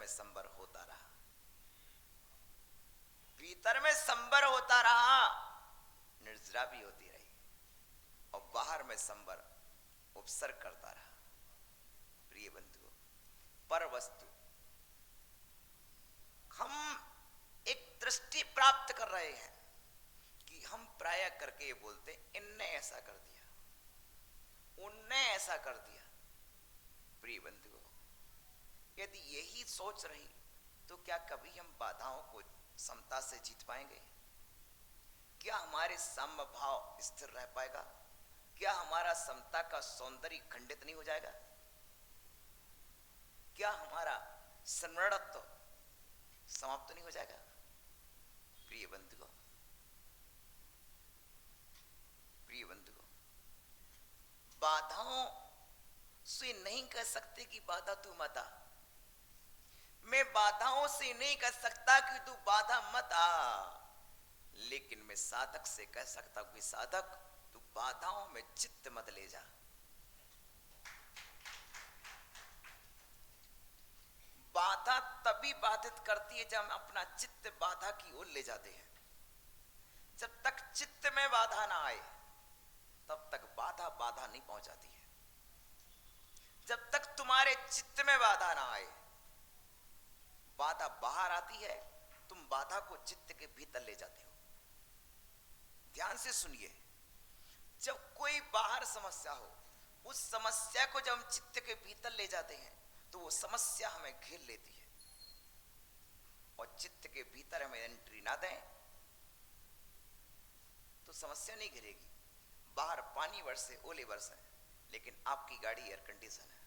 में संबर होता रहा, भीतर में संबर होता रहा, निर्जरा भी होती रही, और बाहर में संबर उपसर्ग करता रहा। प्रिय बंधुओं, पर वस्तु हम एक दृष्टि प्राप्त कर रहे हैं कि हम प्राय करके ये बोलते इनने ऐसा कर दिया, उनने ऐसा कर दिया। प्रिय बंधुओं, यदि यही सोच रही तो क्या कभी हम बाधाओं को समता से जीत पाएंगे? क्या हमारे साम्य भाव स्थिर रह पाएगा? क्या हमारा समता का सौंदर्य खंडित नहीं हो जाएगा? क्या हमारा सम्राटत्व समाप्त नहीं हो जाएगा? प्रिय बंधुओं, प्रिय बंधुओं, बाधाओं से नहीं कह सकते कि बाधा तू मत आ। मैं बाधाओं से नहीं कह सकता कि तू बाधा मत आ, लेकिन मैं साधक से कह सकता हूं कि साधक तू बाधाओं में चित्त मत ले जा। बाधा तभी बाधित करती है जब हम अपना चित्त बाधा की ओर ले जाते हैं। जब तक चित्त में बाधा ना आए तब तक बाधा बाधा नहीं पहुंचाती है। जब तक तुम्हारे चित्त में बाधा ना आए, बाधा बाहर आती है, तुम बाधा को चित्त के भीतर ले जाते हो। ध्यान से सुनिए, जब कोई बाहर समस्या हो, उस समस्या को जब हम चित्त के भीतर ले जाते हैं तो वो समस्या हमें घेर लेती है, और चित्त के भीतर हमें एंट्री ना दें तो समस्या नहीं घेरेगी। बाहर पानी बरसे, ओले बरसे, लेकिन आपकी गाड़ी एयर कंडीशन है,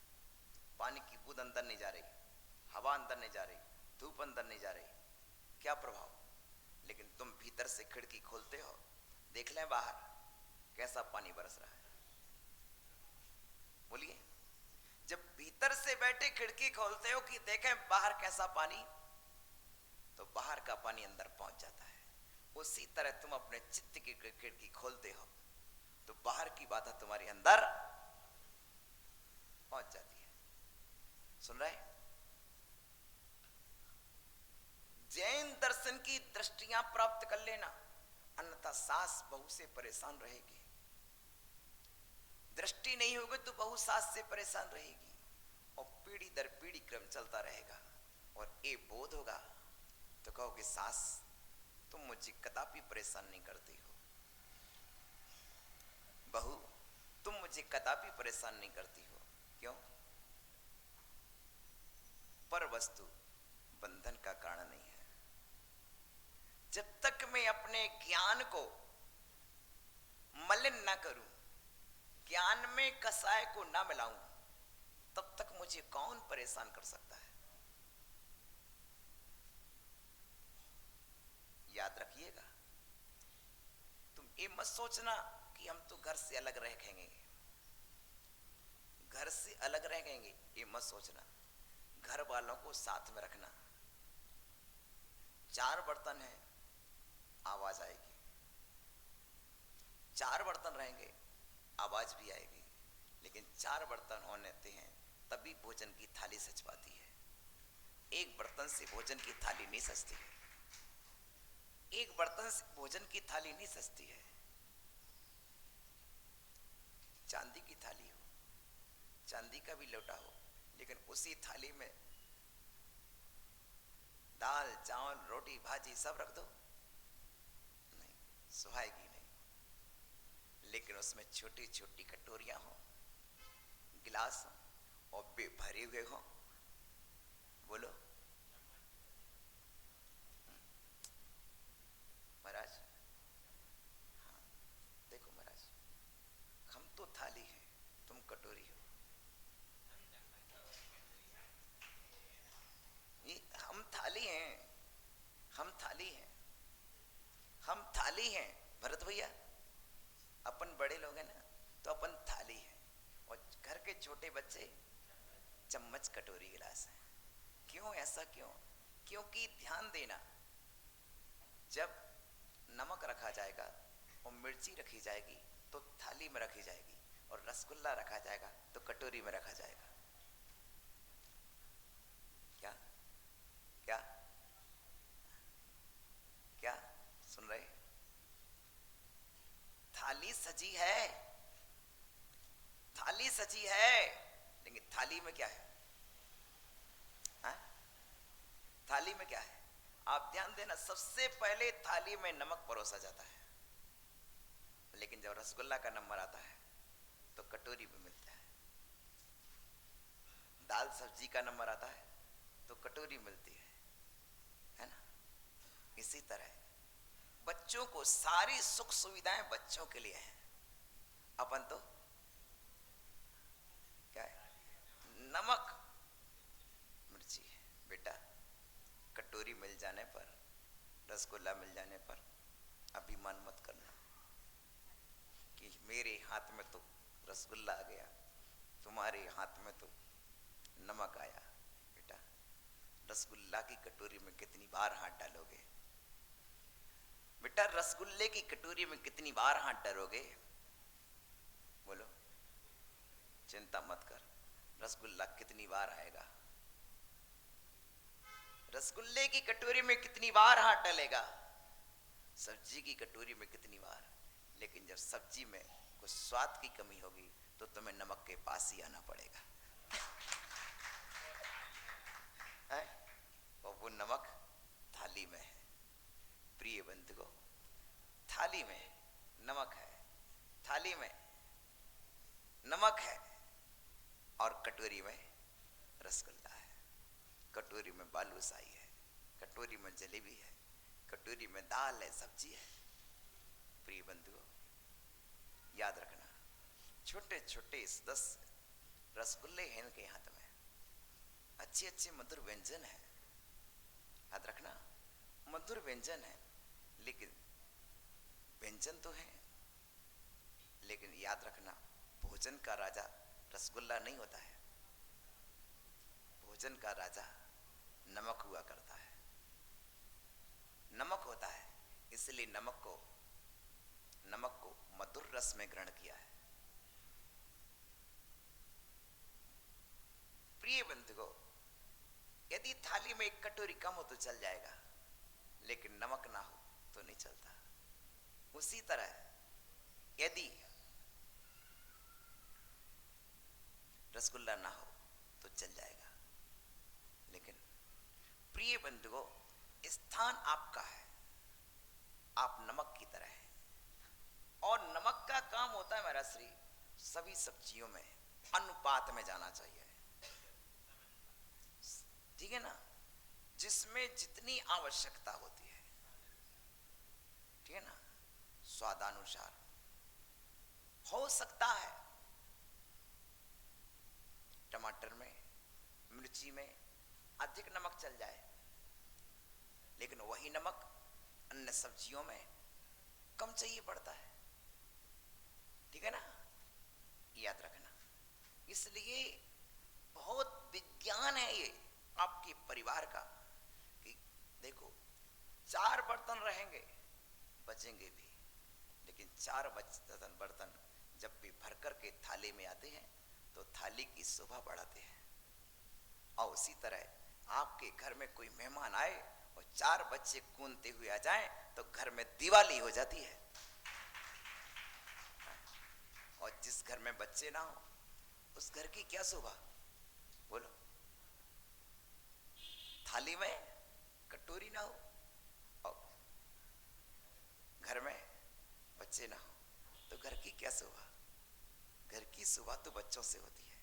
पानी की बूंद अंदर नहीं जा रही, हवा अंदर नहीं जा रही, धूप अंदर नहीं जा रही, क्या प्रभाव? लेकिन तुम भीतर से खिड़की खोलते हो, देख लें बाहर कैसा पानी बरस रहा है। बोलिए, जब भीतर से बैठे खिड़की खोलते हो कि देखें बाहर कैसा पानी, तो बाहर का पानी अंदर पहुंच जाता है। उसी तरह तुम अपने चित्त की खिड़की खोलते हो तो बाहर की बाधा तुम्हारे अंदर पहुंच जाती है। सुन रहे? जैन दर्शन की दृष्टियां प्राप्त कर लेना, अन्यथा सास बहू से परेशान रहेगी। दृष्टि नहीं होगी तो बहू सास से परेशान रहेगी, और पीढ़ी दर पीढ़ी क्रम चलता रहेगा। और ये बोध होगा तो कहोगे सास तुम मुझे कदापि परेशान नहीं करती हो, बहू तुम मुझे कदापि परेशान नहीं करती हो। क्यों? पर वस्तु बंधन का कारण नहीं है। जब तक मैं अपने ज्ञान को मलिन ना करूं, ज्ञान में कसाय को ना मिलाऊं, तब तक मुझे कौन परेशान कर सकता है? याद रखिएगा, तुम ये मत सोचना कि हम तो घर से अलग रहेंगे, घर से अलग रहेंगे, ये मत सोचना। घर वालों को साथ में रखना। चार बर्तन हैं, आवाज आएगी, चार बर्तन रहेंगे, आवाज भी आएगी, लेकिन चार बर्तन होने हैं तभी भोजन की थाली सज पाती है। एक बर्तन से भोजन की थाली नहीं सजती है, एक बर्तन से भोजन की थाली नहीं सजती है। चांदी की थाली हो, चांदी का भी लोटा हो, लेकिन उसी थाली में दाल चावल रोटी भाजी सब रख दो, नहीं सुहाएगी नहीं। लेकिन उसमें छोटी छोटी कटोरियां हो, गिलास हो, और बे भरे हुए हो, बोलो महाराज। हाँ देखो महाराज, हम तो थाली है, तुम कटोरी हो। ये हम थाली हैं, हम थाली हैं, हम थाली हैं भरत भैया। अपन बड़े लोग हैं ना, तो अपन थाली हैं, और घर के छोटे बच्चे चम्मच कटोरी गिलास हैं। क्यों ऐसा क्यों? क्योंकि ध्यान देना, जब नमक रखा जाएगा और मिर्ची रखी जाएगी तो थाली में रखी जाएगी, और रसगुल्ला रखा जाएगा तो कटोरी में रखा जाएगा। क्या सजी है, थाली सजी है, लेकिन थाली में क्या है? हा? थाली में क्या है? आप ध्यान देना, सबसे पहले थाली में नमक परोसा जाता है, लेकिन जब रसगुल्ला का नंबर आता है तो कटोरी में मिलता है। दाल सब्जी का नंबर आता है तो कटोरी मिलती है ना? इसी तरह बच्चों को सारी सुख सुविधाएं बच्चों के लिए हैं, अपन तो क्या है? नमक मिर्ची है। बेटा, कटोरी मिल जाने पर, रसगुल्ला मिल जाने पर अभिमान मत करना कि मेरे हाथ में तो रसगुल्ला आ गया, तुम्हारे हाथ में तो नमक आया। बेटा, रसगुल्ला की कटोरी में कितनी बार हाथ डालोगे? बेटा, रसगुल्ले की कटोरी में कितनी बार हाथ डालोगे? बोलो, चिंता मत कर, रसगुल्ला कितनी बार आएगा। रसगुल्ले की कटोरी में कितनी बार हाथ डालेगा, सब्जी की कटोरी में कितनी बार। लेकिन जब सब्जी में कुछ स्वाद की कमी होगी तो तुम्हें नमक के पास ही आना पड़ेगा। और वो नमक थाली में है। प्रिय बंधुओं, थाली में नमक है, थाली में नमक है, और कटोरी में रसगुल्ला है, कटोरी में बालूशाही है, कटोरी में जलेबी है, कटोरी में दाल है, सब्जी है। प्रिय बंधुओं, याद रखना, छोटे छोटे 10 रसगुल्ले हैं इनके हाथ में, अच्छे अच्छे मधुर व्यंजन है। याद रखना, मधुर व्यंजन है, लेकिन व्यंजन तो है, लेकिन याद रखना, भोजन का राजा रसगुल्ला नहीं होता है, भोजन का राजा नमक हुआ करता है। नमक होता है, इसलिए नमक को मधुर रस में ग्रहण किया है। प्रिय बंधुओं, यदि थाली में एक कटोरी कम हो तो चल जाएगा, लेकिन नमक ना हो तो नहीं चलता। उसी तरह यदि रसगुल्ला ना हो तो चल जाएगा, लेकिन प्रिय बंधुओं, स्थान आपका है, आप नमक की तरह हैं, और नमक का काम होता है मेरा श्री सभी सब्जियों में अनुपात में जाना चाहिए, ठीक है ना? जिसमें जितनी आवश्यकता होती है, ठीक है ना? स्वादानुसार हो सकता है टमाटर में, मिर्ची में अधिक नमक चल जाए, लेकिन वही नमक अन्य सब्जियों में कम चाहिए पड़ता है, ठीक है ना? याद रखना। इसलिए बहुत विज्ञान है ये आपके परिवार का, कि देखो 4 बर्तन रहेंगे, बचेंगे भी, लेकिन 4 बर्तन जब भी भर कर के थाली में आते हैं तो थाली की शोभा बढ़ाते हैं। और उसी तरह आपके घर में कोई मेहमान आए और 4 बच्चे कूदते हुए आ जाएं तो घर में दिवाली हो जाती है। और जिस घर में बच्चे ना हो उस घर की क्या शोभा? बोलो, थाली में कटोरी ना हो और घर में बच्चे ना हो तो घर की क्या शोभा? घर की शोभा तो बच्चों से होती है।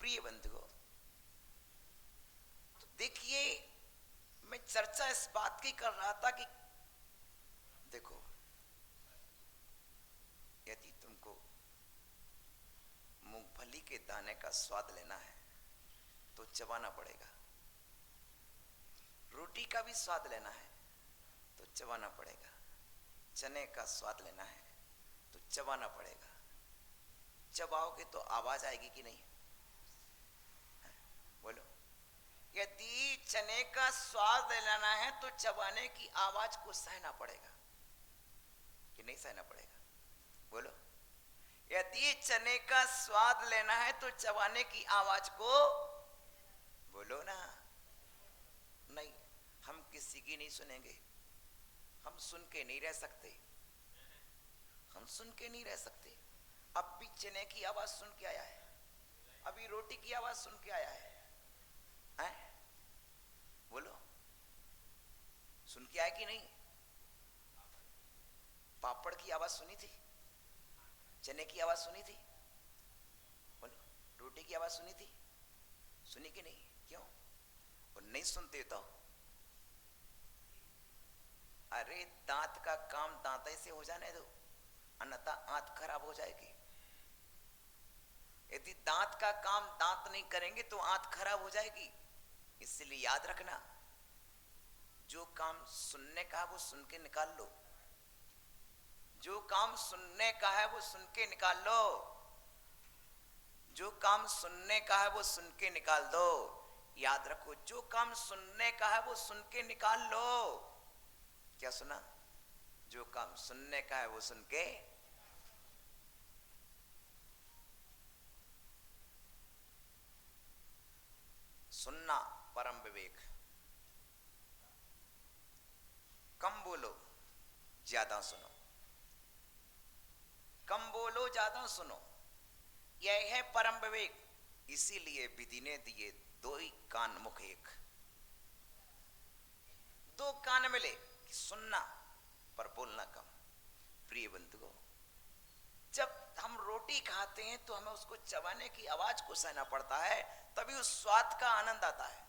प्रिय बंधुओं, तो देखिए, मैं चर्चा इस बात की कर रहा था कि देखो, यदि तुमको मूंगफली के दाने का स्वाद लेना है तो चबाना पड़ेगा, रोटी का भी स्वाद लेना है तो चबाना पड़ेगा, चने का स्वाद लेना है तो चबाना पड़ेगा। चबाओगे तो आवाज आएगी कि नहीं? बोलो, यदि चने का स्वाद लेना है तो चबाने की आवाज को सहना पड़ेगा कि नहीं सहना पड़ेगा? बोलो, यदि चने का स्वाद लेना है तो चबाने की आवाज को, बोलो ना। नहीं, हम किसी की नहीं सुनेंगे, हम सुन के नहीं रह सकते, हम सुन के नहीं रह सकते। अब भी चने की आवाज सुन के आया है, अभी रोटी की आवाज सुन के आया है, हैं? बोलो, सुन के आया कि नहीं? पापड़ की आवाज सुनी थी, चने की आवाज सुनी थी, बोलो, रोटी की आवाज सुनी थी, सुनी कि नहीं? क्यों? और नहीं सुनते तो अरे दांत का काम दांत से हो जाने दो, अन्यथा आंत खराब हो जाएगी। यदि दांत का काम दांत नहीं करेंगे तो आंत खराब हो जाएगी। इसलिए याद रखना, जो काम सुनने का है वो सुन के निकाल लो, जो काम सुनने का है वो सुन के निकाल लो, जो काम सुनने का है वो सुन के निकाल दो। याद रखो, जो काम सुनने का है वो सुन के निकाल लो। क्या सुना? जो काम सुनने का है वो सुन के। सुनना परम विवेक। कम बोलो, ज्यादा सुनो, कम बोलो ज्यादा सुनो, यह है परम विवेक। इसीलिए विधि ने दिए दो ही कान मुख एक। दो कान मिले कि सुनना पर बोलना कम। प्रिय बंधुओं, जब हम रोटी खाते हैं तो हमें उसको चबाने की आवाज को सहना पड़ता है, तभी उस स्वाद का आनंद आता है।